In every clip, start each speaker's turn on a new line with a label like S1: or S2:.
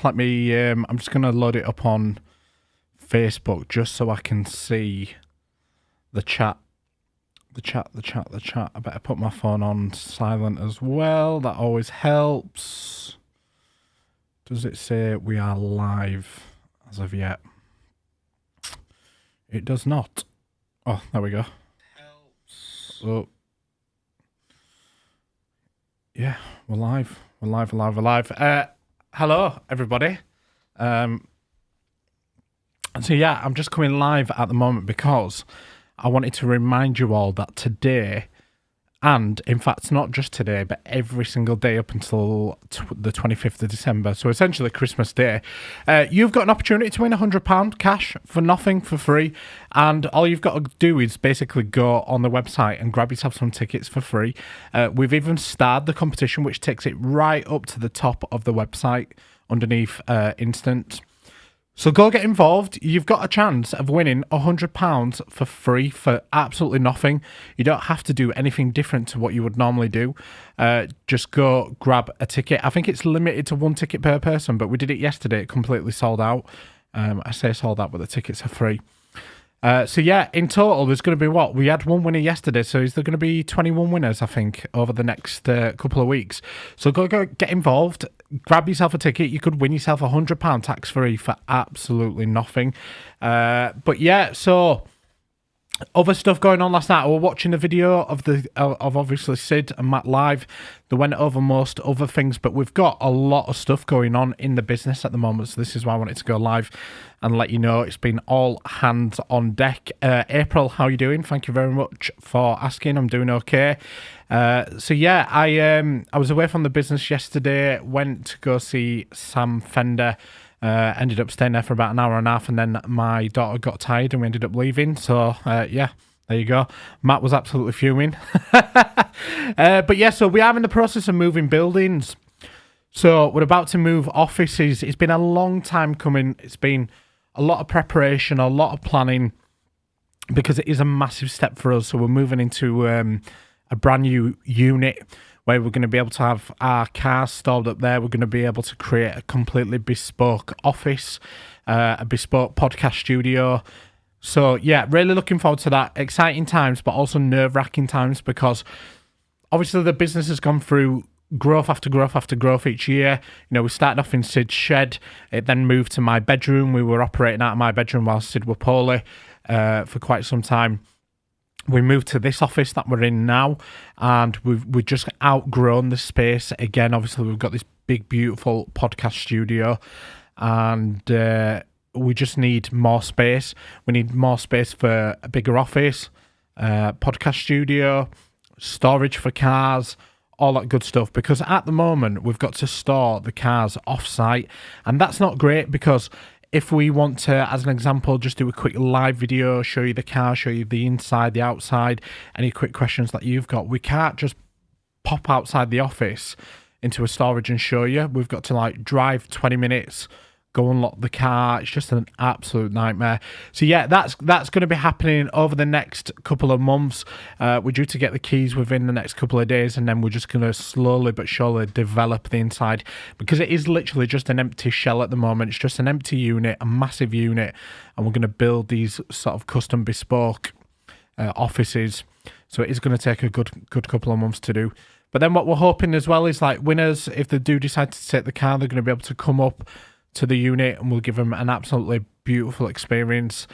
S1: Let me, I'm just going to load it up on Facebook just so I can see the chat. The chat. I better put my phone on silent as well. That always helps. Does it say we are live as of yet? It does not. Oh, there we go. Helps. Oh. Yeah, we're live. We're live. Hello, everybody. So yeah, I'm just coming live at the moment because I wanted to remind you all that today, and in fact not just today, but every single day up until the 25th of December, so essentially Christmas Day, you've got an opportunity to win £100 cash for nothing, for free, and all you've got to do is basically go on the website and grab yourself some tickets for free. We've even started the competition, which takes it right up to the top of the website underneath Instant. So go get involved. You've got a chance of winning £100 for free for absolutely nothing. You don't have to do anything different to what you would normally do. Just go grab a ticket. I think it's limited to one ticket per person, but we did it yesterday. It completely sold out. I say sold out, but the tickets are free. So yeah, in total, there's going to be what? We had one winner yesterday, so is there going to be 21 winners, I think, over the next couple of weeks. So go get involved, grab yourself a ticket. You could win yourself £100 tax-free for absolutely nothing. But yeah, so other stuff going on last night. We were watching a video of obviously Sid and Matt live. They went over most other things, but we've got a lot of stuff going on in the business at the moment, so this is why I wanted to go live and let you know it's been all hands on deck. April, how are you doing? Thank you very much for asking. I'm doing okay. So yeah, I was away from the business yesterday, went to go see Sam Fender. Ended up staying there for about an hour and a half, and then my daughter got tired and we ended up leaving. So yeah, there you go. Matt was absolutely fuming. But yeah, so we are in the process of moving buildings. So we're about to move offices. It's been a long time coming. It's been a lot of preparation, a lot of planning, because it is a massive step for us. So we're moving into a brand new unit where we're going to be able to have our cars stored up there. We're going to be able to create a completely bespoke office, a bespoke podcast studio. So yeah, really looking forward to that. Exciting times, but also nerve-wracking times, because obviously the business has gone through growth after growth after growth each year. You know, we started off in Sid's shed. It then moved to my bedroom. We were operating out of my bedroom while Sid were poorly for quite some time. We moved to this office that we're in now, and we've just outgrown the space again. Obviously, we've got this big, beautiful podcast studio, and we just need more space. We need more space for a bigger office, podcast studio, storage for cars, all that good stuff. Because at the moment, we've got to store the cars off-site, and that's not great, because if we want to, as an example, just do a quick live video, show you the car, show you the inside, the outside, any quick questions that you've got, we can't just pop outside the office into a storage and show you. We've got to like drive 20 minutes, go unlock the car. It's just an absolute nightmare. So yeah, that's going to be happening over the next couple of months. We're due to get the keys within the next couple of days, and then we're just going to slowly but surely develop the inside, because it is literally just an empty shell at the moment. It's just an empty unit, a massive unit, and we're going to build these sort of custom bespoke offices. So it is going to take a good couple of months to do. But then what we're hoping as well is, like, winners, if they do decide to take the car, they're going to be able to come up to the unit, and we'll give them an absolutely beautiful experience,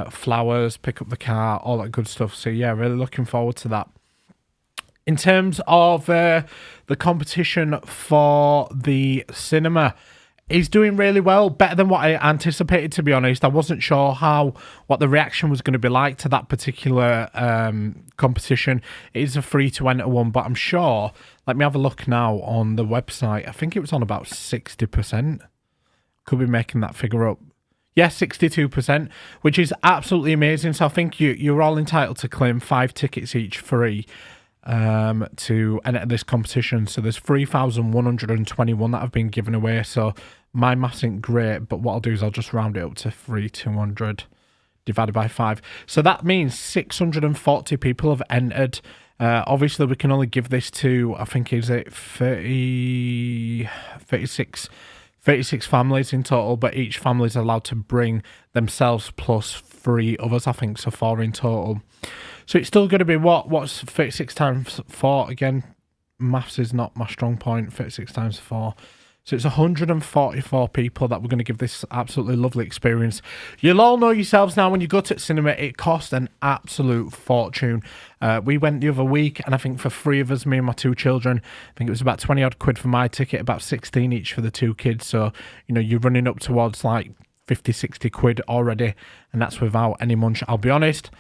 S1: flowers, pick up the car, all that good stuff. So yeah, really looking forward to that. In terms of the competition for the cinema, he's doing really well, better than what I anticipated, to be honest. I wasn't sure what the reaction was going to be like to that particular competition. It is a free to enter one, but I'm sure, let me have a look now on the website. I think it was on about 60%. Could be making that figure up. Yeah, 62%, which is absolutely amazing. So I think you're all entitled to claim 5 tickets each free to enter this competition. So there's 3,121 that have been given away. So my maths ain't great, but what I'll do is I'll just round it up to 3,200 divided by 5. So that means 640 people have entered. Obviously, we can only give this to, I think, is it 36 36 families in total, but each family is allowed to bring themselves plus 3 others, I think, so 4 in total. So it's still going to be what's 36 times 4 again? Maths is not my strong point. 36 times 4. So it's 144 people that we're going to give this absolutely lovely experience. You'll all know yourselves now, when you go to cinema, it costs an absolute fortune. We went the other week, and I think for 3 of us, me and my 2 children, I think it was about 20 odd quid for my ticket, about 16 each for the 2 kids. So, you know, you're running up towards like 50, 60 quid already, and that's without any munch. I'll be honest,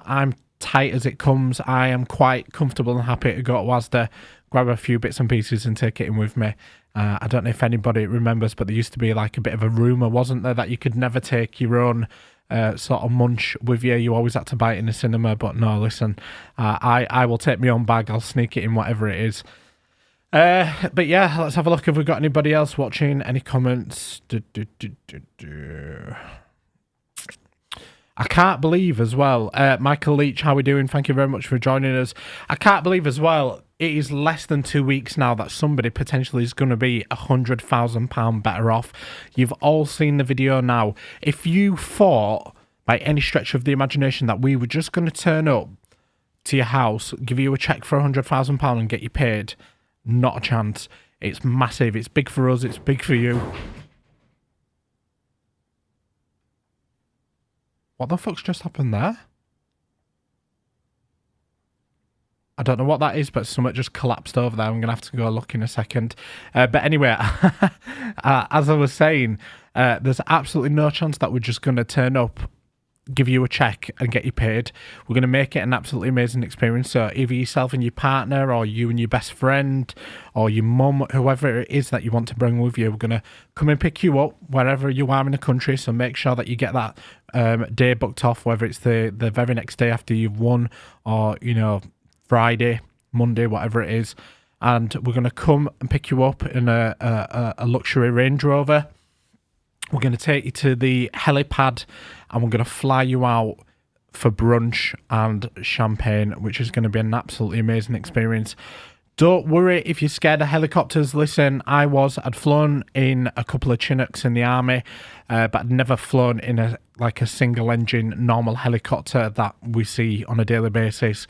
S1: I'm tight as it comes. I am quite comfortable and happy to go to Asda, grab a few bits and pieces and take it in with me. I don't know if anybody remembers, but there used to be like a bit of a rumour, wasn't there, that you could never take your own sort of munch with you. You always had to buy it in the cinema. But no, listen, I will take my own bag. I'll sneak it in, whatever it is. But yeah, let's have a look if we've got anybody else watching. Any comments? I can't believe as well, Michael Leach, how are we doing? Thank you very much for joining us. I can't believe as well, it is less than 2 weeks now that somebody potentially is going to be £100,000 better off. You've all seen the video now. If you thought, by any stretch of the imagination, that we were just going to turn up to your house, give you a cheque for £100,000 and get you paid, not a chance. It's massive. It's big for us. It's big for you. What the fuck's just happened there? I don't know what that is, but something just collapsed over there. I'm going to have to go look in a second. But anyway, as I was saying, there's absolutely no chance that we're just going to turn up, give you a check and get you paid. We're going to make it an absolutely amazing experience. So either yourself and your partner, or you and your best friend, or your mum, whoever it is that you want to bring with you, we're going to come and pick you up wherever you are in the country. So make sure that you get that day booked off, whether it's the very next day after you've won, or, you know, Friday, Monday, whatever it is. And we're going to come and pick you up in a luxury Range Rover. We're going to take you to the helipad, and we're going to fly you out for brunch and champagne, which is going to be an absolutely amazing experience. Don't worry if you're scared of helicopters. Listen, I'd flown in a couple of Chinooks in the army, but I'd never flown in a single engine normal helicopter that we see on a daily basis.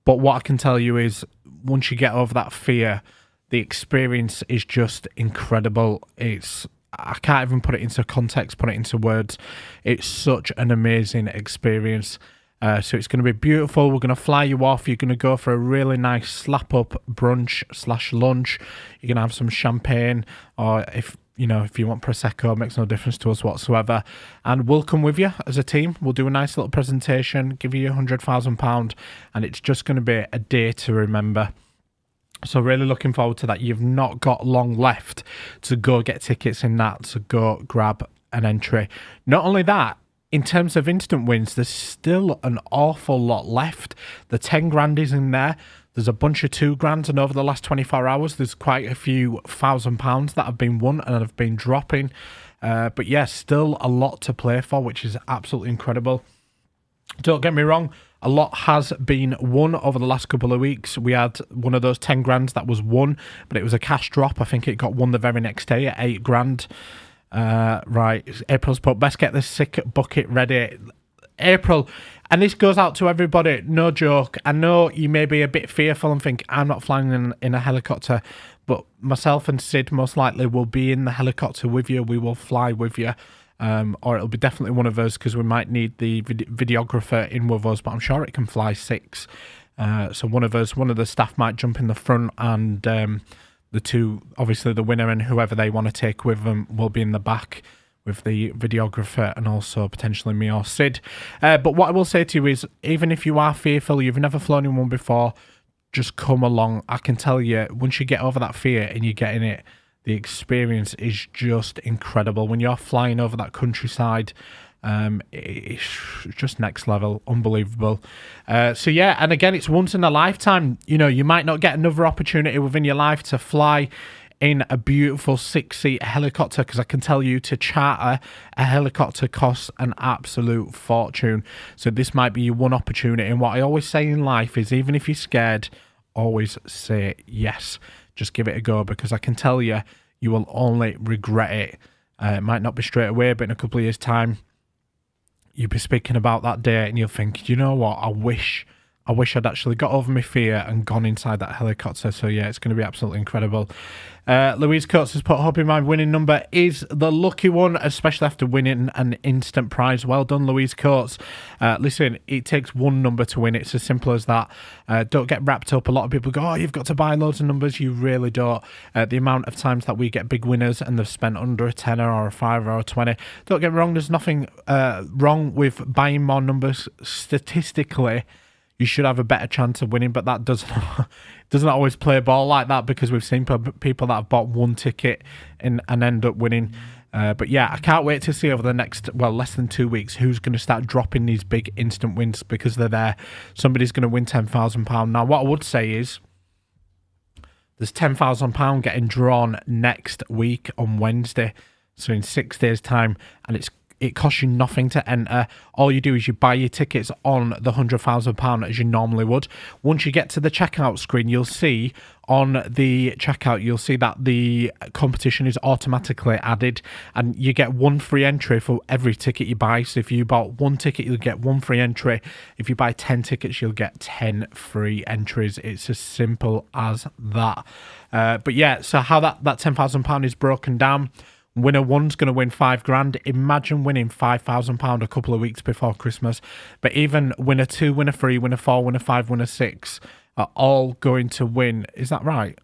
S1: But what I can tell you is, once you get over that fear, the experience is just incredible. I can't even put it into context, put it into words. It's such an amazing experience. So it's going to be beautiful. We're going to fly you off. You're going to go for a really nice slap-up brunch/lunch. You're going to have some champagne, or if you want Prosecco, it makes no difference to us whatsoever. And we'll come with you as a team. We'll do a nice little presentation, give you £100,000, and it's just going to be a day to remember. So really looking forward to that. You've not got long left to go get tickets in that, so go grab an entry. Not only that, in terms of instant wins, there's still an awful lot left. The 10 grand is in there. There's a bunch of 2 grand, and over the last 24 hours, there's quite a few £1,000 that have been won and have been dropping. But yeah, still a lot to play for, which is absolutely incredible. Don't get me wrong, a lot has been won over the last couple of weeks. We had one of those 10 grands that was won, but it was a cash drop. I think it got won the very next day at 8 grand. Right, April's put, best get this sick bucket ready. April, and this goes out to everybody, no joke. I know you may be a bit fearful and think, I'm not flying in a helicopter, but myself and Sid most likely will be in the helicopter with you. We will fly with you. Or it'll be definitely one of us, because we might need the videographer in with us, but I'm sure it can fly 6. So one of the staff might jump in the front, and the 2, obviously the winner and whoever they want to take with them, will be in the back with the videographer, and also potentially me or Sid. But what I will say to you is, even if you are fearful, you've never flown in one before, just come along. I can tell you, once you get over that fear and you get in it, the experience is just incredible. When you're flying over that countryside, it's just next level, unbelievable. So yeah, and again, it's once in a lifetime. You know, you might not get another opportunity within your life to fly in a beautiful 6-seat helicopter, because I can tell you, to charter a helicopter costs an absolute fortune. So this might be your one opportunity. And what I always say in life is, even if you're scared, always say yes. Just give it a go, because I can tell you, You will only regret it. It might not be straight away, but in a couple of years' time, you'll be speaking about that day and you'll think, you know what, I wish I'd actually got over my fear and gone inside that helicopter. So yeah, it's going to be absolutely incredible. Louise Coates has put, hoping my winning number is the lucky one, especially after winning an instant prize. Well done, Louise Coates. Listen, it takes one number to win. It's as simple as that. Don't get wrapped up. A lot of people go, oh, you've got to buy loads of numbers. You really don't. The amount of times that we get big winners and they've spent under a tenner or a fiver or a 20. Don't get me wrong, there's nothing wrong with buying more numbers. Statistically, you should have a better chance of winning, but that doesn't always play ball like that, because we've seen people that have bought one ticket and end up winning. But yeah, I can't wait to see over the next, less than 2 weeks, who's going to start dropping these big instant wins, because they're there. Somebody's going to win £10,000. Now, what I would say is there's £10,000 getting drawn next week on Wednesday, so in 6 days' time, and it costs you nothing to enter. All you do is you buy your tickets on the £100,000 as you normally would. Once you get to the checkout screen, you'll see on the checkout, you'll see that the competition is automatically added, and you get one free entry for every ticket you buy. So if you bought one ticket, you'll get one free entry. If you buy 10 tickets, you'll get 10 free entries. It's as simple as that. But yeah, so how that £10,000 is broken down. Winner one's going to win £5,000. Imagine winning £5,000 a couple of weeks before Christmas. But even winner two, winner three, winner four, winner five, winner six are all going to win. Is that right?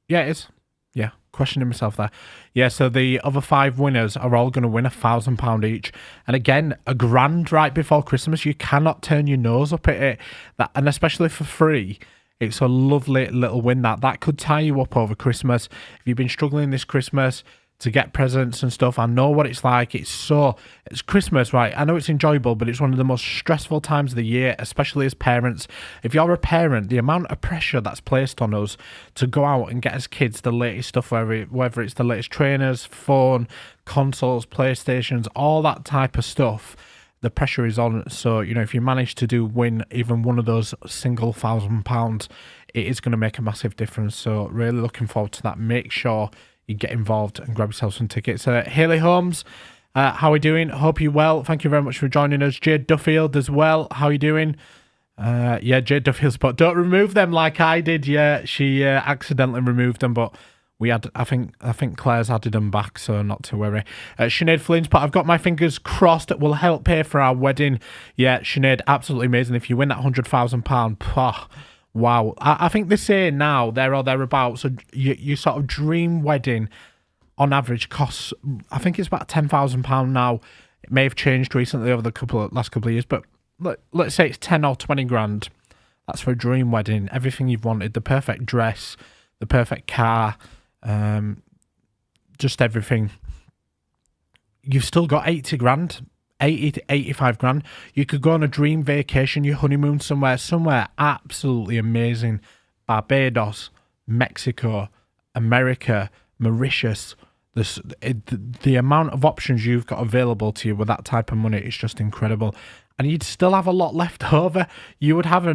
S1: Yeah, it is. Yeah, questioning myself there. Yeah, so the other 5 winners are all going to win £1,000 each. And again, £1,000 right before Christmas. You cannot turn your nose up at it. And especially for free. It's a lovely little win that could tie you up over Christmas. If you've been struggling this Christmas to get presents and stuff, I know what it's like. It's Christmas, right? I know it's enjoyable, but it's one of the most stressful times of the year, especially as parents. If you're a parent, the amount of pressure that's placed on us to go out and get as kids the latest stuff, whether it's the latest trainers, phone, consoles, PlayStations, all that type of stuff. The pressure is on. So, if you manage to win even one of those single £1,000, it is going to make a massive difference. So really looking forward to that. Make sure you get involved and grab yourself some tickets. Haley Holmes, how are we doing? Hope you're well. Thank you very much for joining us. Jade Duffield as well. How are you doing? Yeah, Jade Duffield's, but don't remove them like I did. Yeah, she accidentally removed them, but we had, I think Claire's added them back, so not to worry. Sinead Flynn's put, I've got my fingers crossed it will help pay for our wedding. Yeah, Sinead, absolutely amazing. If you win that £100,000, wow. I think they say now, there or thereabouts, so your sort of dream wedding on average costs, I think it's about £10,000 now. It may have changed recently over the last couple of years, but let's say it's 10 or 20 grand. That's for a dream wedding. Everything you've wanted, the perfect dress, the perfect car, just everything. You've still got 80 grand, 80 to 85 grand. You could go on a dream vacation, your honeymoon somewhere absolutely amazing. Barbados, Mexico, America, Mauritius. The amount of options you've got available to you with that type of money is just incredible. And you'd still have a lot left over. You would have a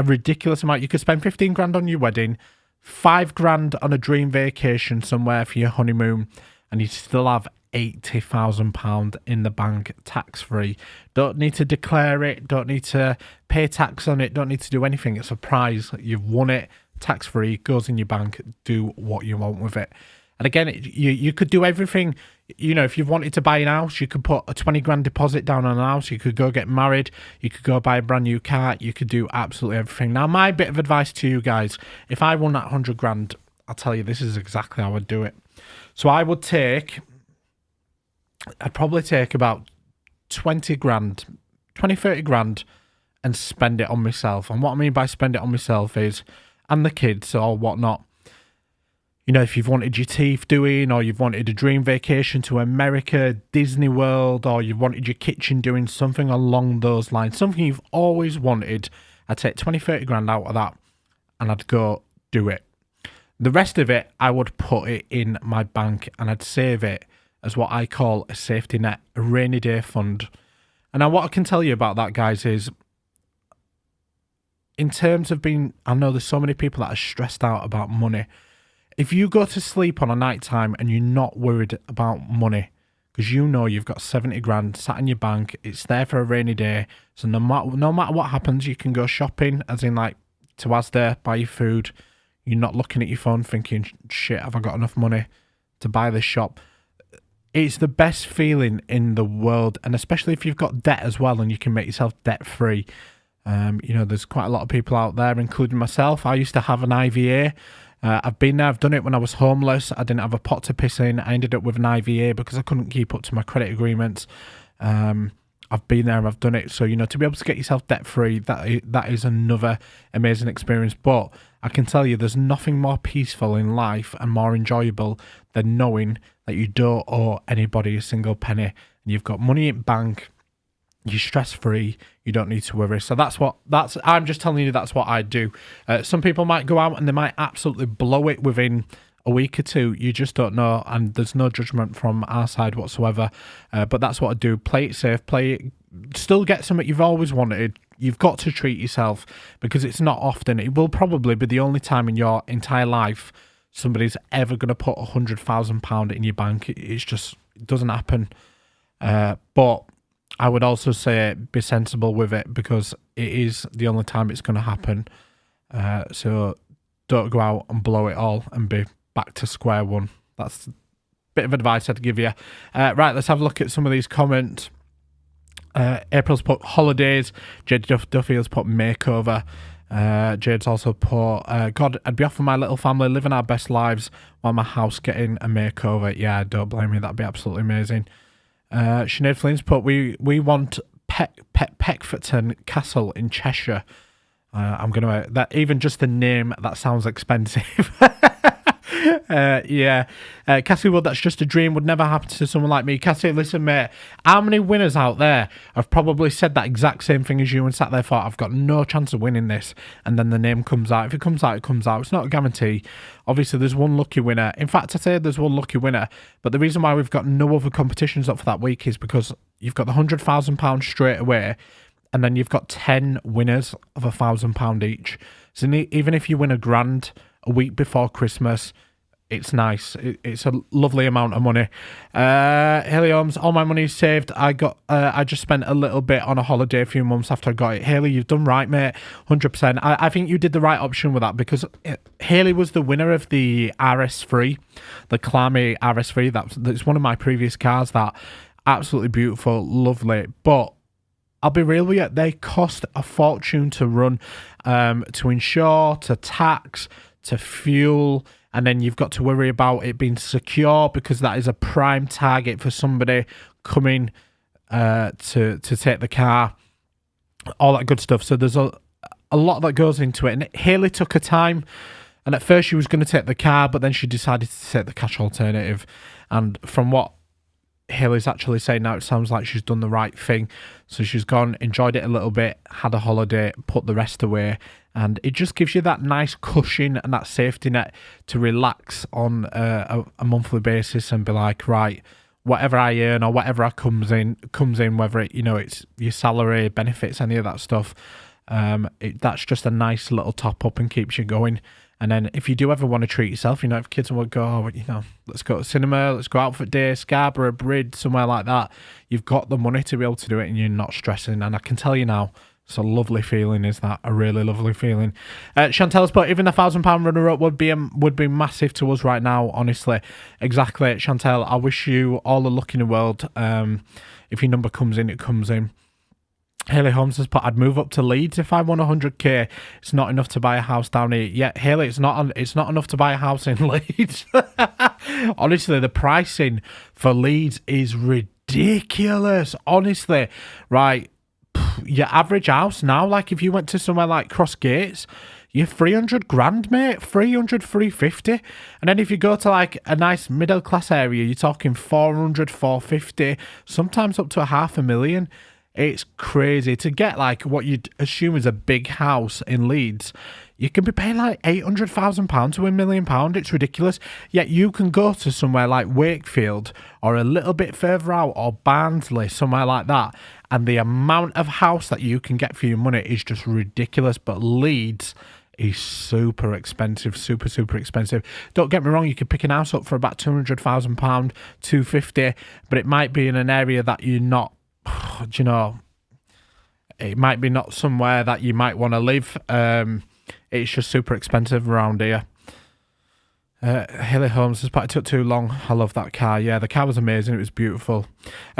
S1: ridiculous amount. You could spend 15 grand on your wedding, 5 grand on a dream vacation somewhere for your honeymoon, and you still have £80,000 in the bank, tax-free. Don't need to declare it, don't need to pay tax on it, don't need to do anything. It's a prize. You've won it, tax-free, goes in your bank, do what you want with it. And again, you could do everything. If you wanted to buy an house, you could put a 20 grand deposit down on a house. You could go get married. You could go buy a brand new car. You could do absolutely everything. Now, my bit of advice to you guys, if I won that 100 grand, I'll tell you, this is exactly how I'd do it. So I'd probably take about 20 grand, 20, 30 grand and spend it on myself. And what I mean by spend it on myself is, and the kids or whatnot, if you've wanted your teeth doing, or you've wanted a dream vacation to America, Disney World, or you've wanted your kitchen doing, something along those lines, something you've always wanted, I'd take 20, 30 grand out of that and I'd go do it. The rest of it, I would put it in my bank and I'd save it as what I call a safety net, a rainy day fund. And now what I can tell you about that, guys, is in terms of I know there's so many people that are stressed out about money. If you go to sleep on a night time and you're not worried about money, because you know you've got 70 grand sat in your bank, it's there for a rainy day. So no matter what happens, you can go shopping, as in like to Asda, buy your food. You're not looking at your phone thinking, shit, have I got enough money to buy this shop? It's the best feeling in the world, and especially if you've got debt as well and you can make yourself debt free. There's quite a lot of people out there, including myself. I used to have an IVA. I've been there, I've done it when I was homeless. I didn't have a pot to piss in. I ended up with an IVA because I couldn't keep up to my credit agreements. I've been there, I've done it. So, to be able to get yourself debt free, that is another amazing experience. But I can tell you, there's nothing more peaceful in life and more enjoyable than knowing that you don't owe anybody a single penny and you've got money in bank. You're stress free. You don't need to worry. So I'm just telling you that's what I do. Some people might go out and they might absolutely blow it within a week or two. You just don't know, and there's no judgment from our side whatsoever. But that's what I do. Play it safe. Play it. Still get something you've always wanted. You've got to treat yourself, because it's not often. It will probably be the only time in your entire life somebody's ever going to put £100,000 in your bank. It doesn't happen. But I would also say be sensible with it, because it is the only time it's going to happen. So don't go out and blow it all and be back to square one. That's a bit of advice I'd give you. Right, let's have a look at some of these comments. April's put holidays. Jade Duffield's put makeover. Jade's also put, God, I'd be off with my little family, living our best lives while my house getting a makeover. Yeah, don't blame me. That'd be absolutely amazing. Sinead Flynn's put, we want Peckforton Castle in Cheshire. I'm gonna that even just the name, that sounds expensive. Cassie Wood, that's just a dream, would never happen to someone like me. Cassie, listen, mate, how many winners out there have probably said that exact same thing as you and sat there thought, I've got no chance of winning this, and then the name comes out. If it comes out, it comes out. It's not a guarantee. Obviously, there's one lucky winner. In fact, I say there's one lucky winner, but the reason why we've got no other competitions up for that week is because you've got the £100,000 straight away, and then you've got 10 winners of £1,000 each. So even if you win £1,000 a week before Christmas, it's nice. It's a lovely amount of money. Haley Holmes, all my money is saved. I just spent a little bit on a holiday a few months after I got it. Haley, you've done right, mate. 100%. I think you did the right option with that, because Haley was the winner of the RS3, the Clamy RS3. That's one of my previous cars. That absolutely beautiful, lovely. But I'll be real with you, they cost a fortune to run, to insure, to tax, to fuel, and then you've got to worry about it being secure, because that is a prime target for somebody coming to take the car, all that good stuff. So there's a lot that goes into it. And Haley took her time, and at first she was going to take the car, but then she decided to take the cash alternative. And from what Haley's actually saying now, it sounds like she's done the right thing. So she's gone, enjoyed it a little bit, had a holiday, put the rest away, and it just gives you that nice cushion and that safety net to relax on a monthly basis and be like, right, whatever I earn or whatever comes in, whether it's your salary, benefits, any of that stuff, that's just a nice little top up and keeps you going. And then if you do ever want to treat yourself, if kids would go, let's go to cinema, let's go out for a day, Scarborough Bridge, somewhere like that, you've got the money to be able to do it and you're not stressing. And I can tell you now, it's a lovely feeling, is that? A really lovely feeling. Chantel's put, even the £1,000 runner-up would be massive to us right now, honestly. Exactly, Chantel, I wish you all the luck in the world. If your number comes in, it comes in. Haley Holmes has put, I'd move up to Leeds if I won 100k. It's not enough to buy a house down here. Yeah, Haley, it's not enough to buy a house in Leeds. Honestly, the pricing for Leeds is ridiculous. Honestly, right? Your average house now, like if you went to somewhere like Crossgates, you're 300 grand, mate. 300, 350. And then if you go to like a nice middle class area, you're talking 400, 450, sometimes up to $500,000. It's crazy. To get like what you'd assume is a big house in Leeds, you can be paying like £800,000 to £1 million. It's ridiculous. Yet you can go to somewhere like Wakefield or a little bit further out, or Barnsley, somewhere like that, and the amount of house that you can get for your money is just ridiculous. But Leeds is super expensive, super expensive. Don't get me wrong, you could pick an house up for about £200,000, 250, but it might be in an area that you're not, you know, it might be not somewhere that you might want to live. It's just super expensive around here. Hilly Holmes says, but it took too long. I love that car. Yeah, the car was amazing. It was beautiful.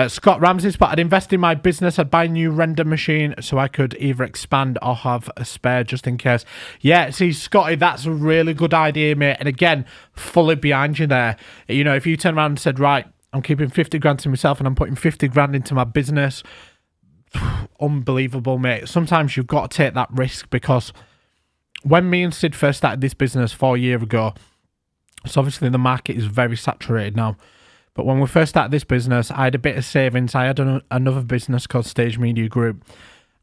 S1: Scott Ramsey, but I'd invest in my business. I'd buy a new render machine so I could either expand or have a spare just in case. Yeah, see, Scotty, that's a really good idea, mate. And again, fully behind you there. You know, if you turn around and said, right, I'm keeping 50 grand to myself and I'm putting 50 grand into my business, unbelievable, mate. Sometimes you've got to take that risk, because when me and Sid first started this business 4 years ago, so obviously the market is very saturated now, but when we first started this business, I had a bit of savings. I had another business called Stage Media Group,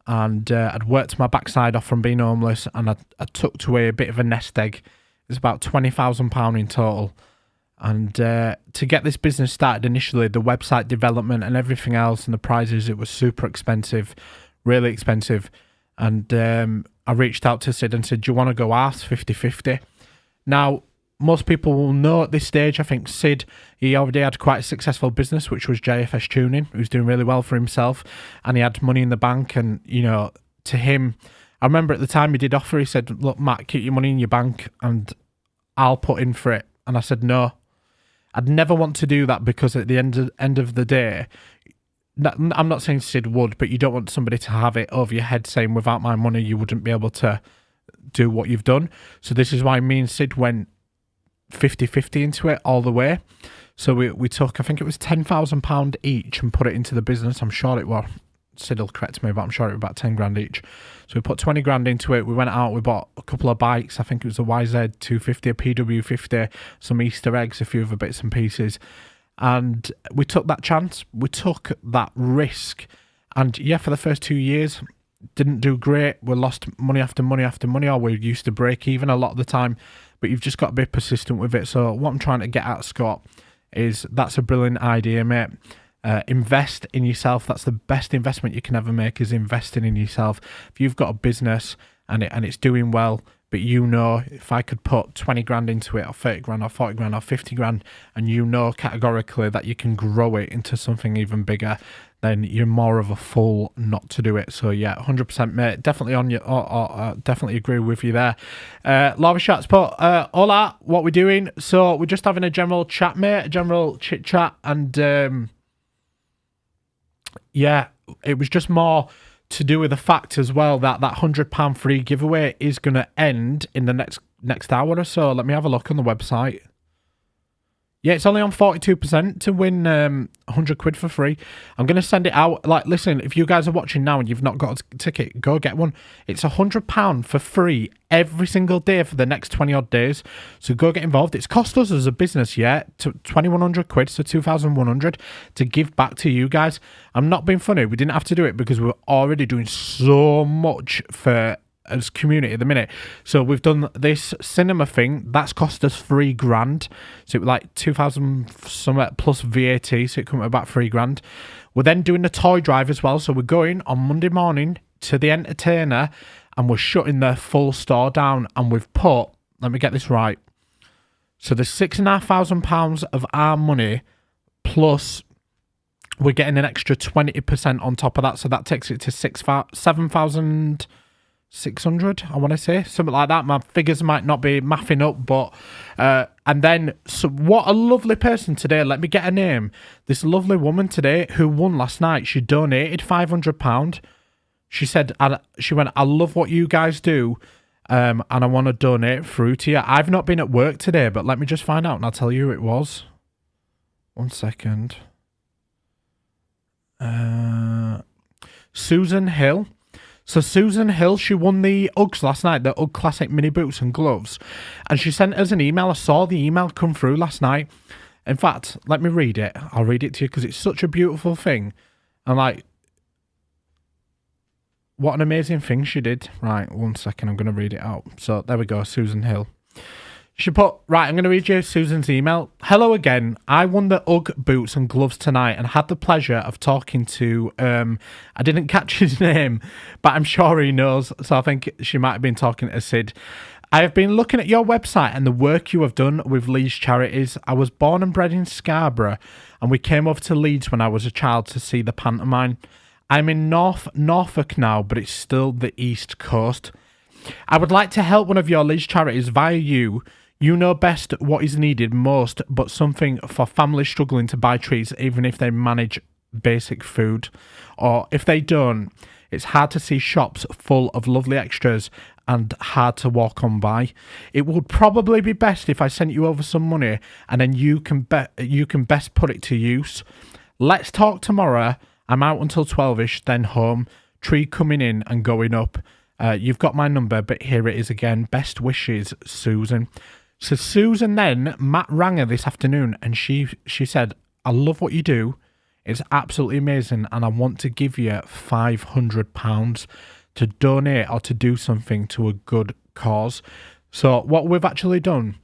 S1: and I'd worked my backside off from being homeless, and I tucked away a bit of a nest egg. It's about £20,000 in total. And to get this business started initially, the website development and everything else and the prizes, it was super expensive, really expensive. And I reached out to Sid and said, do you want to go arse 50-50? Now, most people will know at this stage, I think Sid, he already had quite a successful business, which was JFS Tuning. He was doing really well for himself, and he had money in the bank. And, you know, to him, I remember at the time he did offer, he said, look, Matt, keep your money in your bank and I'll put in for it. And I said, no, I'd never want to do that, because at the end of the day, I'm not saying Sid would, but you don't want somebody to have it over your head saying, without my money, you wouldn't be able to do what you've done. So this is why me and Sid went 50-50 into it all the way. So we took, I think it was £10,000 each and put it into the business. I'm sure it was, Sid will correct me, but I'm sure it was about 10 grand each. So we put 20 grand into it. We went out, we bought a couple of bikes. I think it was a YZ250, a PW50, some Easter eggs, a few other bits and pieces. And we took that chance. We took that risk. And yeah, for the first 2 years, didn't do great. We lost money after money after money, or we used to break even a lot of the time. But you've just got to be persistent with it. So what I'm trying to get at, Scott, is that's a brilliant idea, mate. Invest in yourself. That's the best investment you can ever make, is investing in yourself. If you've got a business and it's doing well, but you know, if I could put 20 grand into it, or 30 grand, or 40 grand, or 50 grand, and you know categorically that you can grow it into something even bigger, then you're more of a fool not to do it. So yeah, 100%, mate. Definitely on you. Definitely agree with you there. Laura Schatz put, hola, what we doing? So we're just having a general chat, mate, a general chit chat, and yeah, it was just more to do with the fact as well that that £100 free giveaway is going to end in the next hour or so. Let me have a look on the website. Yeah, it's only on 42% to win 100 quid for free. I'm going to send it out. Like, listen, if you guys are watching now and you've not got a ticket, go get one. It's £100 for free every single day for the next 20 odd days. So go get involved. It's cost us as a business, yeah, to 2,100 quid, so 2,100 to give back to you guys. I'm not being funny. We didn't have to do it because we're already doing so much for as community at the minute. So we've done this cinema thing that's cost us £3,000, so it was like 2,000 somewhere plus VAT, so it come at about £3,000. We're then doing the toy drive as well, so we're going on Monday morning to the Entertainer and we're shutting the full store down, and we've put, let me get this right, so there's £6,500 of our money, plus we're getting an extra 20% on top of that, so that takes it to 7,600, I want to say, something like that. My figures might not be mathing up, but and then, so what a lovely person today. Let me get her name. This lovely woman today who won last night, she donated £500. She said, she went, I love what you guys do, and I want to donate through to you. I've not been at work today, but let me just find out and I'll tell you who it was. 1 second. Susan Hill. So Susan Hill, she won the Uggs last night, the Ugg Classic mini boots and gloves. And she sent us an email. I saw the email come through last night. In fact, let me read it. I'll read it to you because it's such a beautiful thing. And like, what an amazing thing she did. Right, 1 second, I'm going to read it out. So there we go, Susan Hill. She put, right, I'm going to read you Susan's email. Hello again. I won the UGG boots and gloves tonight and had the pleasure of talking to, I didn't catch his name, but I'm sure he knows. So I think she might have been talking to Sid. I have been looking at your website and the work you have done with Leeds Charities. I was born and bred in Scarborough and we came over to Leeds when I was a child to see the pantomime. I'm in Norfolk now, but it's still the East Coast. I would like to help one of your Leeds Charities via you. You know best what is needed most, but something for families struggling to buy treats even if they manage basic food. Or if they don't, it's hard to see shops full of lovely extras and hard to walk on by. It would probably be best if I sent you over some money and then you can best put it to use. Let's talk tomorrow. I'm out until 12ish, then home. Tree coming in and going up. You've got my number, but here it is again. Best wishes, Susan. So Susan then, Matt rang her this afternoon and she said, I love what you do. It's absolutely amazing and I want to give you £500 to donate or to do something to a good cause. So what we've actually done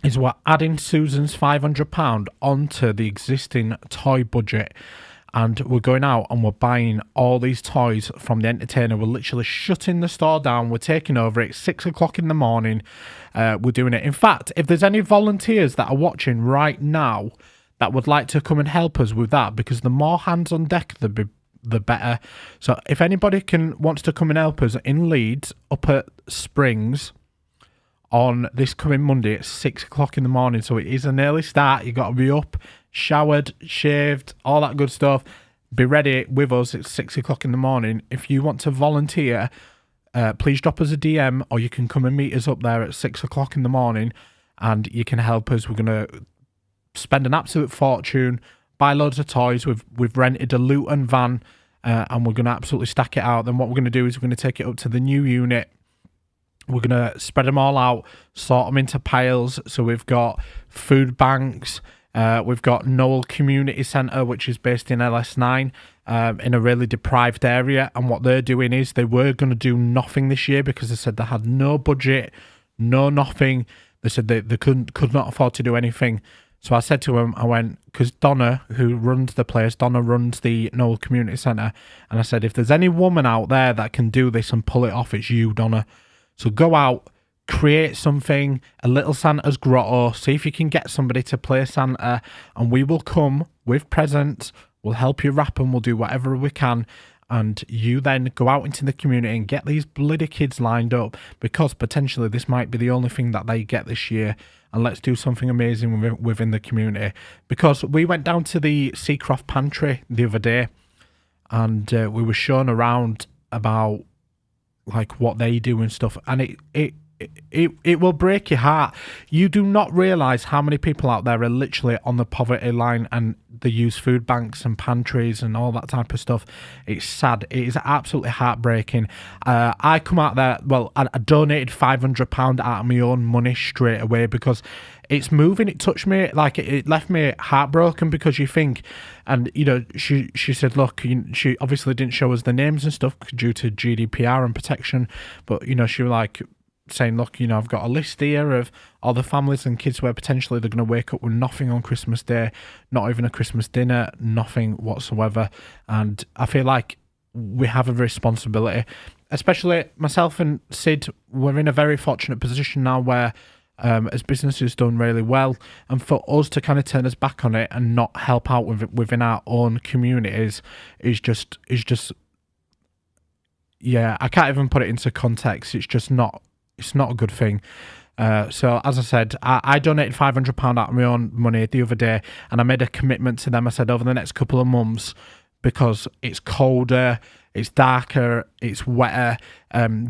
S1: is we're adding Susan's £500 onto the existing toy budget. And we're going out and we're buying all these toys from the entertainer. We're literally shutting the store down. We're taking over. It's 6 o'clock in the morning. We're doing it. In fact, if there's any volunteers that are watching right now that would like to come and help us with that, because the more hands on deck, the better. So if anybody wants to come and help us in Leeds, up at Springs, on this coming Monday at 6 o'clock in the morning. So it is an early start. You got to be up, showered, shaved, all that good stuff. Be ready with us at 6 o'clock in the morning. If you want to volunteer, please drop us a DM or you can come and meet us up there at 6 o'clock in the morning and you can help us. We're going to spend an absolute fortune, buy loads of toys. We've rented a Luton van and we're going to absolutely stack it out. Then what we're going to do is we're going to take it up to the new unit. We're going to spread them all out, sort them into piles. So we've got food banks. We've got Knowle Community Centre, which is based in LS9, in a really deprived area. And what they're doing is they were going to do nothing this year because they said they had no budget, no nothing. They said they could not afford to do anything. So I said to them, I went, because Donna, who runs the place, Donna runs the Knowle Community Centre. And I said, if there's any woman out there that can do this and pull it off, it's you, Donna. So go out, create something, a little Santa's grotto, see if you can get somebody to play Santa, and we will come with presents, we'll help you wrap them, we'll do whatever we can, and you then go out into the community and get these bloody kids lined up, because potentially this might be the only thing that they get this year, and let's do something amazing within the community. Because we went down to the Seacroft Pantry the other day, and we were shown around about like what they do and stuff, and it will break your heart. You do not realise how many people out there are literally on the poverty line and they use food banks and pantries and all that type of stuff. It's sad. It is absolutely heartbreaking. I come out there, well, I donated £500 out of my own money straight away because it's moving. It touched me, like it left me heartbroken, because you think, and you know, she said, look, she obviously didn't show us the names and stuff due to GDPR and protection, but you know, she was like saying, look, you know, I've got a list here of all the families and kids where potentially they're going to wake up with nothing on Christmas Day, not even a Christmas dinner, nothing whatsoever. And I feel like we have a responsibility, especially myself and Sid. We're in a very fortunate position now where as business has done really well, and for us to kind of turn us back on it and not help out within our own communities is just yeah, I can't even put it into context. It's not a good thing. So as I said, I donated £500 out of my own money the other day, and I made a commitment to them. I said over the next couple of months, because it's colder, it's darker, it's wetter.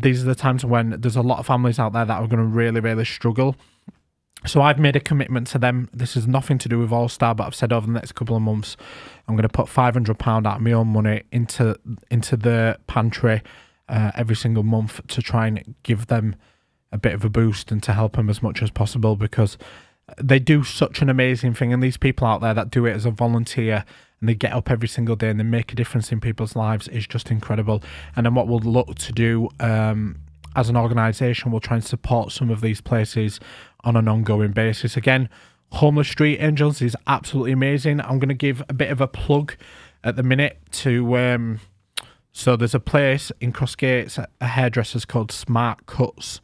S1: These are the times when there's a lot of families out there that are going to really, really struggle. So I've made a commitment to them. This has nothing to do with All Star, but I've said over the next couple of months, I'm going to put £500 out of my own money into the pantry every single month to try and give them a bit of a boost and to help them as much as possible, because they do such an amazing thing. And these people out there that do it as a volunteer and they get up every single day and they make a difference in people's lives is just incredible. And then what we'll look to do, as an organisation, will try and support some of these places on an ongoing basis. Again, Homeless Street Angels is absolutely amazing. I'm going to give a bit of a plug at the minute to... So there's a place in Crossgates, a hairdresser's called Smart Cuts.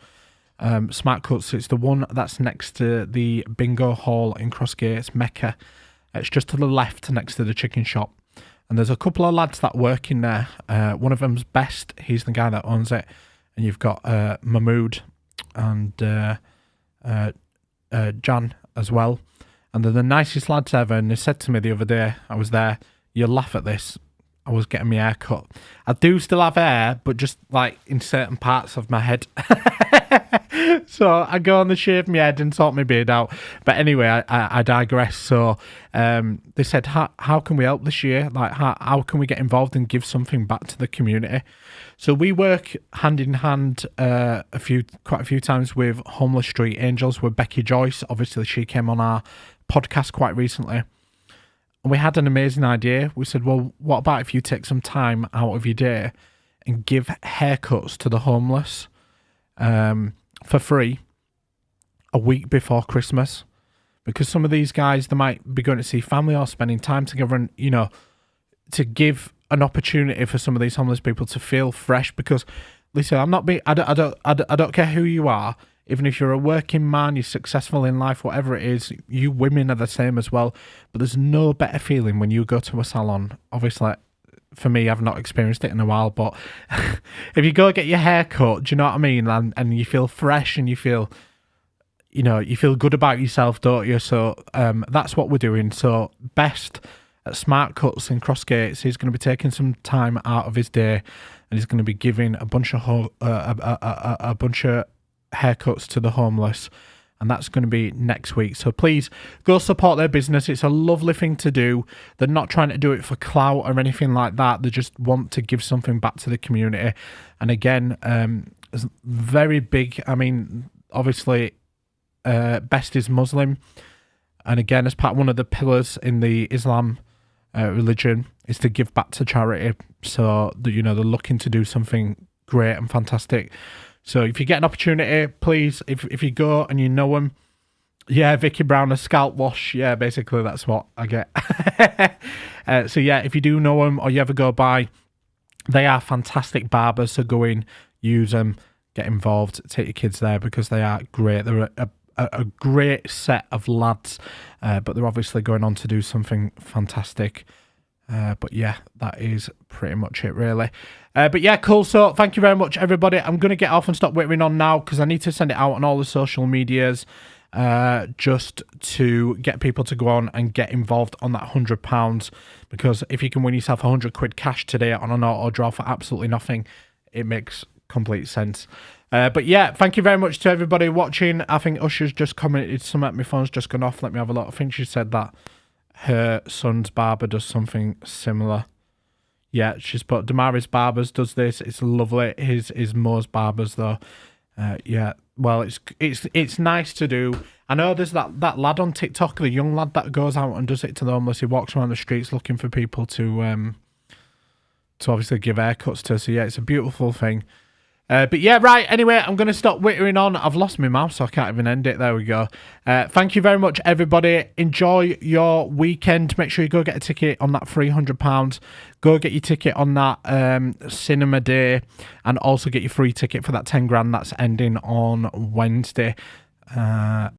S1: Smart Cuts, it's the one that's next to the bingo hall in Crossgates, Mecca. It's just to the left next to the chicken shop. And there's a couple of lads that work in there. One of them's Best, he's the guy that owns it. And you've got Mahmood and Jan as well. And they're the nicest lads ever. And they said to me the other day, I was there, you'll laugh at this, I was getting my hair cut. I do still have hair, but just like in certain parts of my head. So I go on the shave my head and sort my beard out. But anyway, I digress. So they said, how can we help this year? Like, how can we get involved and give something back to the community? So we work hand in hand quite a few times with Homeless Street Angels, with Becky Joyce. Obviously, she came on our podcast quite recently. And we had an amazing idea. We said, well, what about if you take some time out of your day and give haircuts to the homeless for free a week before Christmas? Because some of these guys, they might be going to see family or spending time together, and, you know, to give an opportunity for some of these homeless people to feel fresh. Because, listen, I don't care who you are. Even if you're a working man, you're successful in life, whatever it is, you women are the same as well. But there's no better feeling when you go to a salon. Obviously, for me, I've not experienced it in a while, but if you go get your hair cut, do you know what I mean? And you feel fresh and you feel, you know, you feel good about yourself, don't you? So that's what we're doing. So Best at Smart Cuts in Crossgates, he's going to be taking some time out of his day, and he's going to be giving a bunch of haircuts to the homeless, and that's going to be next week. So please go support their business. It's a lovely thing to do. They're not trying to do it for clout or anything like that. They just want to give something back to the community. And again, it's very big. I mean, obviously, Best is Muslim, and again, as part one of the pillars in the Islam religion is to give back to charity. So you know, they're looking to do something great and fantastic. So if you get an opportunity, please, if you go and you know them, yeah, Vicky Brown, a scalp wash, yeah, basically that's what I get. So yeah, if you do know them or you ever go by, they are fantastic barbers. So go in, use them, get involved, take your kids there because they are great. They're a great set of lads, but they're obviously going on to do something fantastic. But yeah, that is pretty much it, really. But yeah, cool. So thank you very much, everybody. I'm going to get off and stop whittering on now because I need to send it out on all the social medias just to get people to go on and get involved on that £100. Because if you can win yourself £100 cash today on an auto draw for absolutely nothing, it makes complete sense. But yeah, thank you very much to everybody watching. I think Usher's just commented something. My phone's just gone off. Let me have a look. I think she said that her son's barber does something similar. Yeah, she's put Damari's Barbers does this. It's lovely. His Mo's Barbers though. Yeah, well, it's nice to do. I know there's that lad on TikTok, the young lad that goes out and does it to the homeless. He walks around the streets looking for people to obviously give haircuts to. So yeah, it's a beautiful thing. But yeah, right, anyway, I'm going to stop whittering on. I've lost my mouth, so I can't even end it. There we go. Thank you very much, everybody. Enjoy your weekend. Make sure you go get a ticket on that £300. Go get your ticket on that cinema day, and also get your free ticket for that 10 grand that's ending on Wednesday.